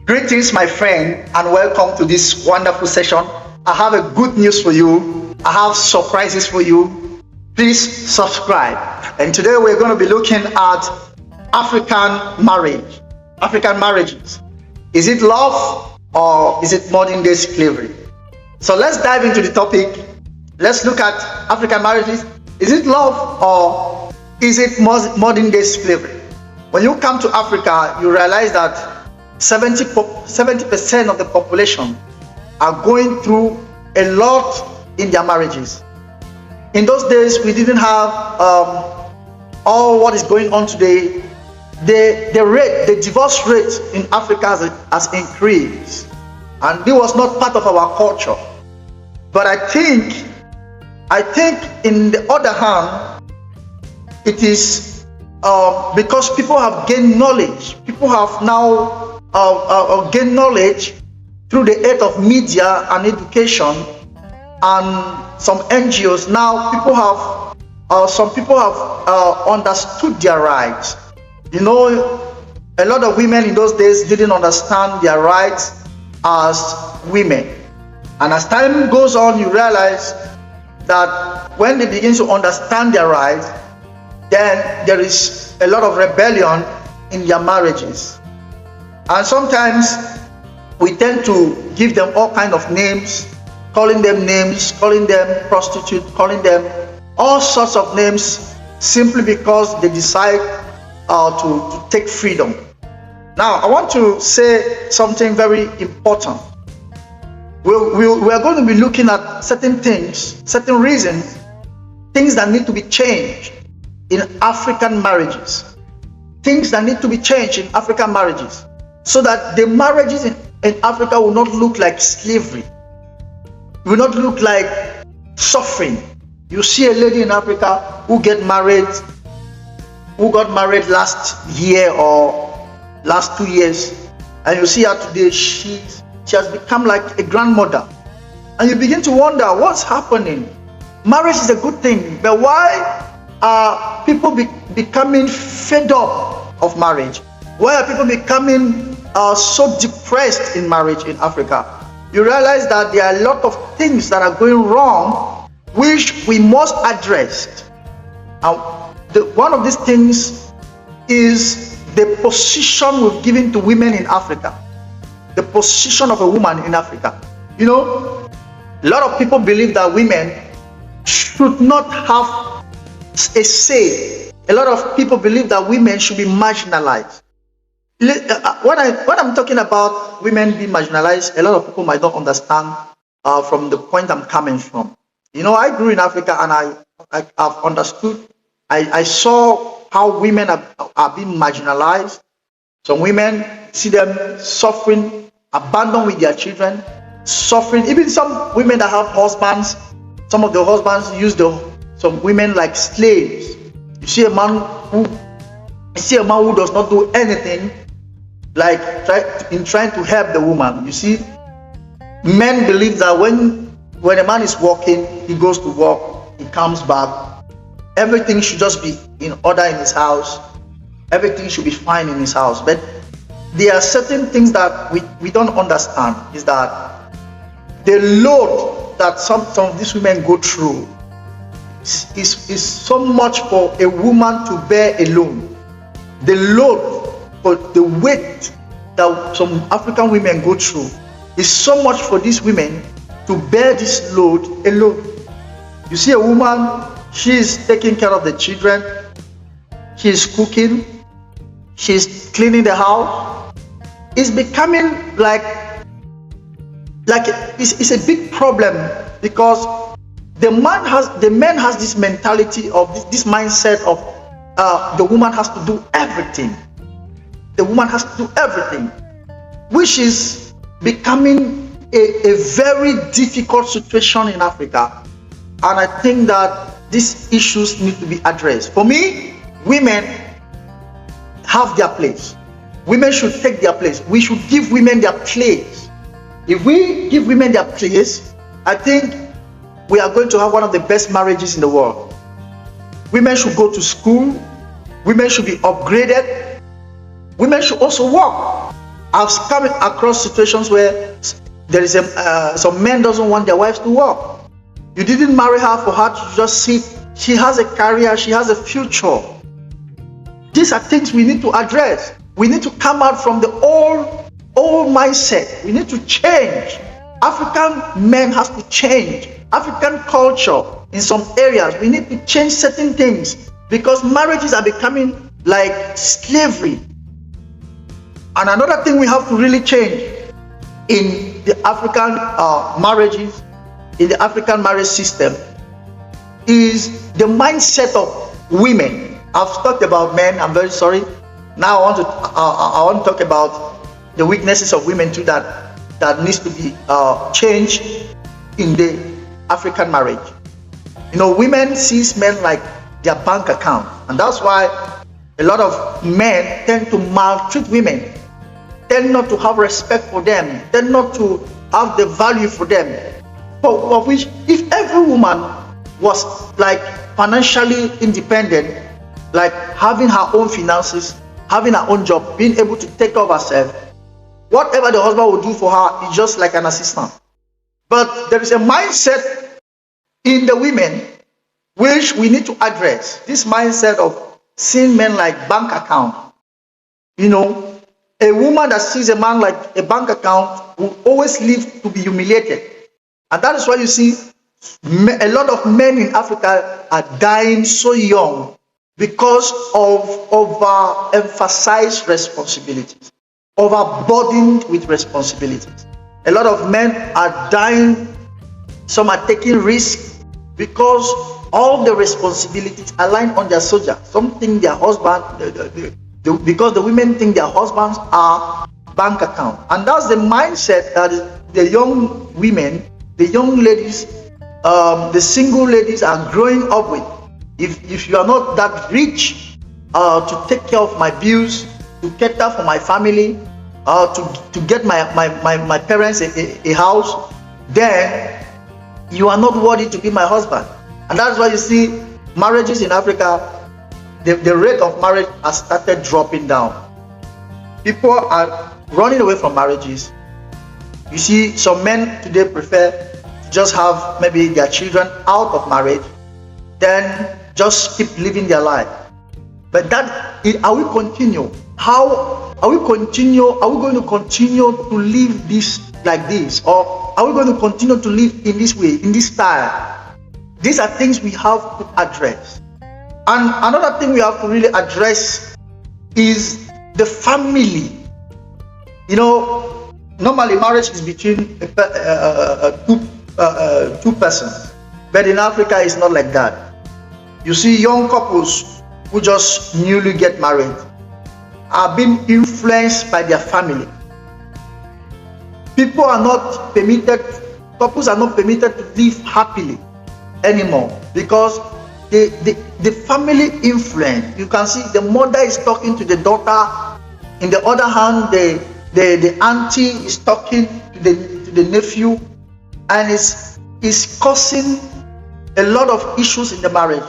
Greetings, my friend, and welcome to this wonderful session. I have a good news for you. I have surprises for you. Please subscribe. And today we're going to be looking at African marriage, African marriages. Is it love or is it modern day slavery? So let's dive into the topic. Let's look at African marriages. Is it love or is it modern day slavery? When you come to Africa, you realize that 70% of the population are going through a lot in their marriages. In those days, we didn't have all what is going on today. The divorce rate in Africa has increased, and it was not part of our culture. But I think in the other hand, it is because people have gained knowledge. People have now gain knowledge through the aid of media and education and some NGOs. Now some people have understood their rights. You know, a lot of women in those days didn't understand their rights as women, and as time goes on, you realize that when they begin to understand their rights, then there is a lot of rebellion in their marriages. And sometimes we tend to give them all kinds of names, calling them prostitute, calling them all sorts of names simply because they decide to take freedom. Now, I want to say something very important. We are going to be looking at certain things, certain reasons, things that need to be changed in African marriages. Things that need to be changed in African marriages, so that the marriages in Africa will not look like slavery, will not look like suffering. You see a lady in Africa who got married last year or last 2 years, and you see her today, she has become like a grandmother, and you begin to wonder what's happening. Marriage is a good thing, but why are people becoming fed up of marriage? Why are people becoming so depressed in marriage in Africa? You realize that there are a lot of things that are going wrong, which we must address. And one of these things is the position we've given to women in Africa. The position of a woman in Africa. You know, a lot of people believe that women should not have a say. A lot of people believe that women should be marginalized. When I'm talking about women being marginalized, a lot of people might not understand from the point I'm coming from. You know, I grew in Africa, and I've understood. I saw how women are being marginalized. Some women, see them suffering, abandoned with their children, suffering. Even some women that have husbands, some of the husbands use some women like slaves. You see a man who does not do anything, like trying to help the woman. You see, men believe that when a man is working, he goes to work, he comes back, everything should just be in order in his house, everything should be fine in his house. But there are certain things that we don't understand, is that the load that some of these women go through is so much for a woman to bear alone. The load, for the weight that some African women go through is so much for these women to bear this load alone. You see a woman, she is taking care of the children, she is cooking, she is cleaning the house. It's becoming like it's a big problem, because the man has this mentality of this mindset of the woman has to do everything. The woman has to do everything, which is becoming a very difficult situation in Africa. And I think that these issues need to be addressed. For me, women have their place. Women should take their place. We should give women their place. If we give women their place, I think we are going to have one of the best marriages in the world. Women should go to school. Women should be upgraded. Women should also work. I've come across situations where there is some men doesn't want their wives to work. You didn't marry her for her to just sit. She has a career, she has a future. These are things we need to address. We need to come out from the old mindset. We need to change. African men has to change. African culture in some areas, we need to change certain things because marriages are becoming like slavery. And another thing we have to really change in the African marriages, in the African marriage system, is the mindset of women. I've talked about men. I'm very sorry. Now I want to talk about the weaknesses of women too that needs to be changed in the African marriage. You know, women sees men like their bank account, and that's why a lot of men tend to maltreat women, tend not to have respect for them, tend not to have the value for them. Of which, if every woman was like financially independent, like having her own finances, having her own job, being able to take care of herself, whatever the husband will do for her is just like an assistant. But there is a mindset in the women which we need to address. This mindset of seeing men like bank account. You know, a woman that sees a man like a bank account will always live to be humiliated. And that is why you see a lot of men in Africa are dying so young because of overemphasized responsibilities, overburdened with responsibilities. A lot of men are dying, some are taking risks because all the responsibilities are lying on their soldier. Some think their husband, because the women think their husbands are bank account. And that's the mindset that the young women, the young ladies, the single ladies are growing up with. If you are not that rich to take care of my bills, to cater for my family, to get my parents a house, then you are not worthy to be my husband. And that's why you see marriages in Africa, the rate of marriage has started dropping down. People are running away from marriages. You see some men today prefer to just have maybe their children out of marriage, then just keep living their life. But are we continue? How are we continue? Are we going to continue to live this like this, or are we going to continue to live in this way, in this style? These are things we have to address. And another thing we have to really address is the family. You know, normally marriage is between two persons, but in Africa it's not like that. You see young couples who just newly get married are being influenced by their family. Couples are not permitted to live happily anymore because the family influence. You can see the mother is talking to the daughter. In the other hand, the auntie is talking to the nephew, and it's causing a lot of issues in the marriage.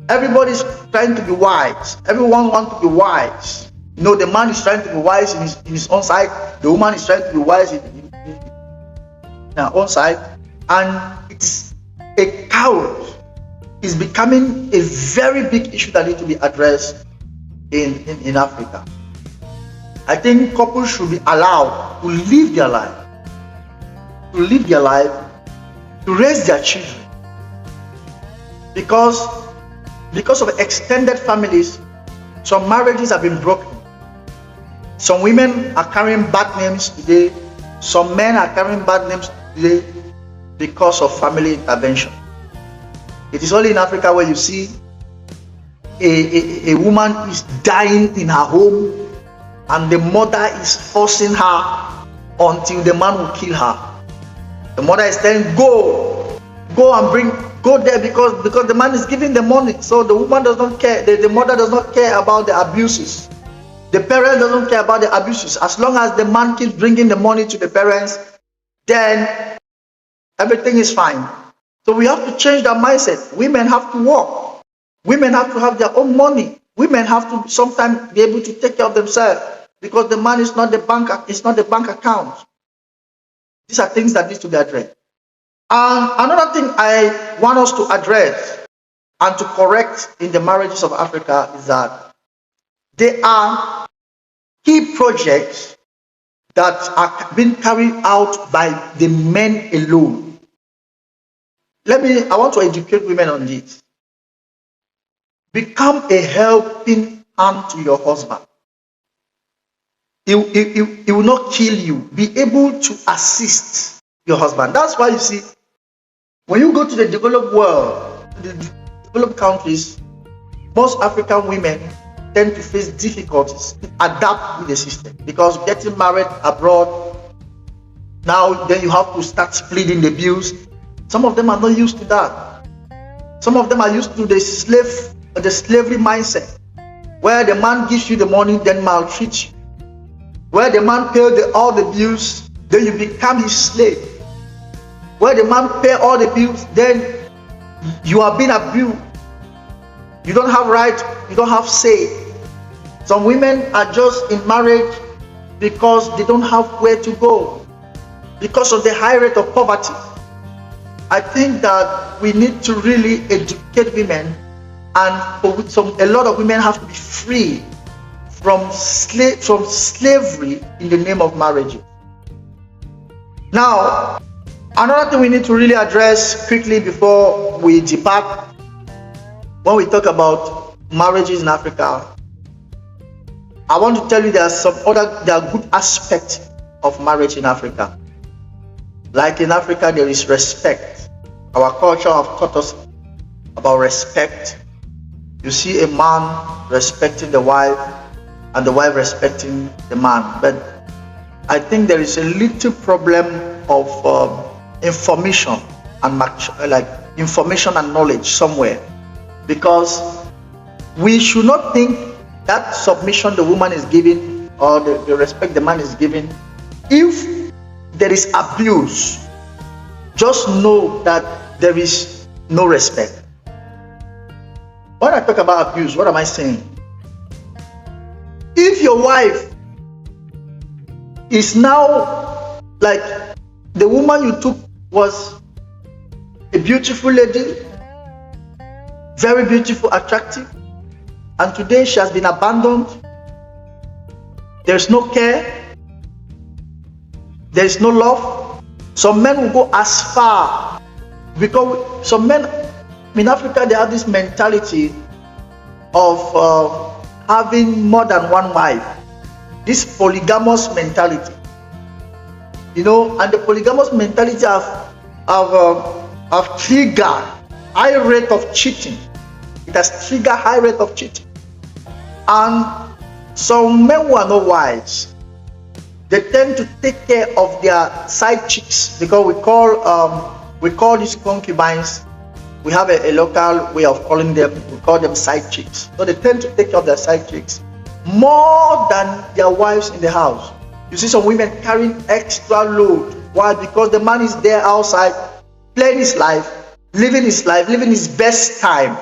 Everybody's trying to be wise. Everyone wants to be wise. You know, the man is trying to be wise in his own side. The woman is trying to be wise in her own side, and it's a chaos. Is becoming a very big issue that needs to be addressed in Africa. I think couples should be allowed to live their life, to raise their children. Because of extended families, some marriages have been broken. Some women are carrying bad names today. Some men are carrying bad names today because of family intervention. It is only in Africa where you see a woman is dying in her home and the mother is forcing her until the man will kill her. The mother is saying, go there because the man is giving the money. So the woman does not care. The mother does not care about the abuses. The parent doesn't care about the abuses. As long as the man keeps bringing the money to the parents, then everything is fine. So we have to change that mindset. Women have to work. Women have to have their own money. Women have to sometimes be able to take care of themselves. because the man is not the bank, it's not the bank account. These are things that need to be addressed. And another thing I want us to address and to correct in the marriages of Africa is that there are key projects that are being carried out by the men alone. I want to educate women on this. Become a helping hand to your husband. He will not kill you. Be able to assist your husband. That's why you see, when you go to the developed world, the developed countries, most African women tend to face difficulties to adapt with the system, because getting married abroad, now then you have to start splitting the bills. Some of them are not used to that. Some of them are used to the slavery mindset, where the man gives you the money, then maltreats you. Where the man pays all the bills, then you become his slave. Where the man pays all the bills, then you are being abused. You don't have right, you don't have say. Some women are just in marriage because they don't have where to go, because of the high rate of poverty. I think that we need to really educate women, and a lot of women have to be free from slavery in the name of marriage. Now, another thing we need to really address quickly before we depart, when we talk about marriages in Africa, I want to tell you there are good aspects of marriage in Africa. Like in Africa, there is respect. Our culture has taught us about respect. You see a man respecting the wife, and the wife respecting the man. But I think there is a little problem of information and knowledge somewhere, because we should not think that submission the woman is giving or the respect the man is giving, if there is abuse, just know that there is no respect. When I talk about abuse, what am I saying? If your wife is now, like, the woman you took was a beautiful lady, very beautiful, attractive, and today she has been abandoned, there's no care, there's no love. Some men will go as far, because some men in Africa, they have this mentality of having more than one wife, this polygamous mentality, and the polygamous mentality have triggered high rate of cheating. It has triggered high rate of cheating. And some men who are not wise, they tend to take care of their side chicks, because we call these concubines. We have a local way of calling them. We call them side chicks. So they tend to take care of their side chicks more than their wives in the house. You see some women carrying extra load. Why? Because the man is there outside, playing his life, living his best time.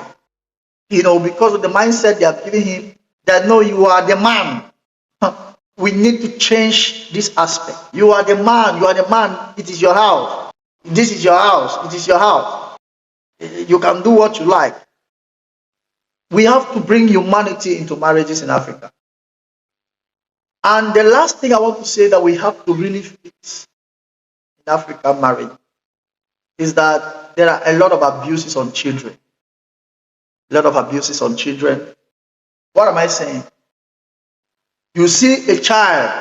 Because of the mindset they have given him, that no, you are the man. We need to change this aspect. You are the man. It is your house. This is your house. It is your house. You can do what you like. We have to bring humanity into marriages in Africa. And the last thing I want to say that we have to really fix in African marriage is that there are a lot of abuses on children. A lot of abuses on children. What am I saying? You see a child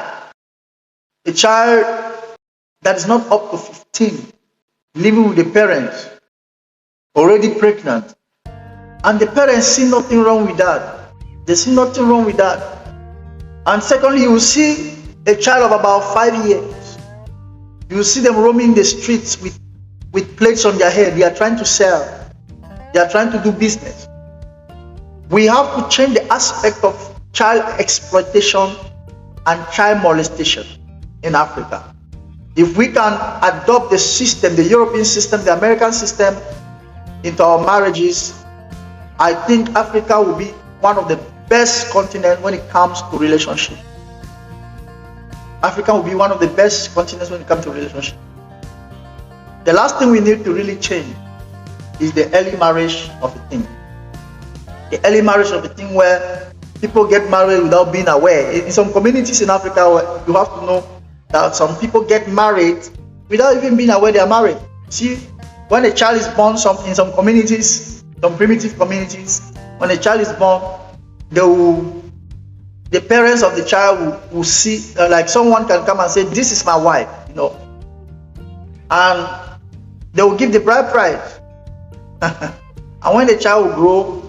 that is not up to 15, living with the parents, already pregnant, and the parents see nothing wrong with that. They see nothing wrong with that. And secondly, you will see a child of about 5 years. You will see them roaming the streets with plates on their head. They are trying to sell. They are trying to do business. We have to change the aspect of child exploitation and child molestation in Africa. If we can adopt the system, the European system, the American system, into our marriages, I think Africa will be one of the best continents when it comes to relationship. Africa will be one of the best continents when it comes to relationship. The last thing we need to really change is the early marriage of a thing. The early marriage of a thing where people get married without being aware. In some communities in Africa, you have to know that some people get married without even being aware they are married. See, when a child is born, in some communities, some primitive communities, when a child is born, the parents of the child will see, like someone can come and say, "This is my wife," and they will give the bride price. And when the child will grow,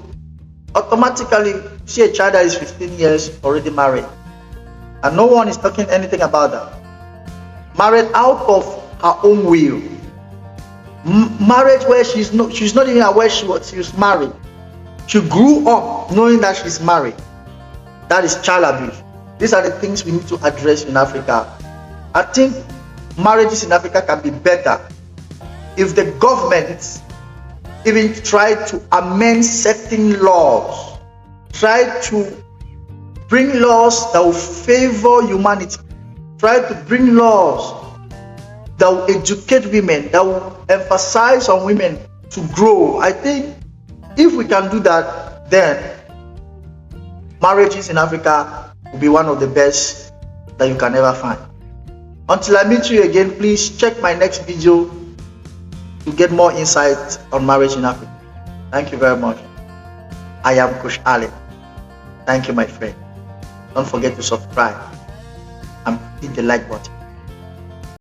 automatically see a child that is 15 years already married, and no one is talking anything about that. Married out of her own will. Marriage where she's not even aware she was married. She grew up knowing that she's married. That is child abuse. These are the things we need to address in Africa. I think marriages in Africa can be better if the government even try to amend certain laws, try to bring laws that will favor humanity, try to bring laws that will educate women, that will emphasize on women to grow. I think if we can do that, then marriages in Africa will be one of the best that you can ever find. Until I meet you again, please check my next video to get more insight on marriage in Africa. Thank you very much. I am Coach ALAIN. Thank you, my friend. Don't forget to subscribe and hit the like button.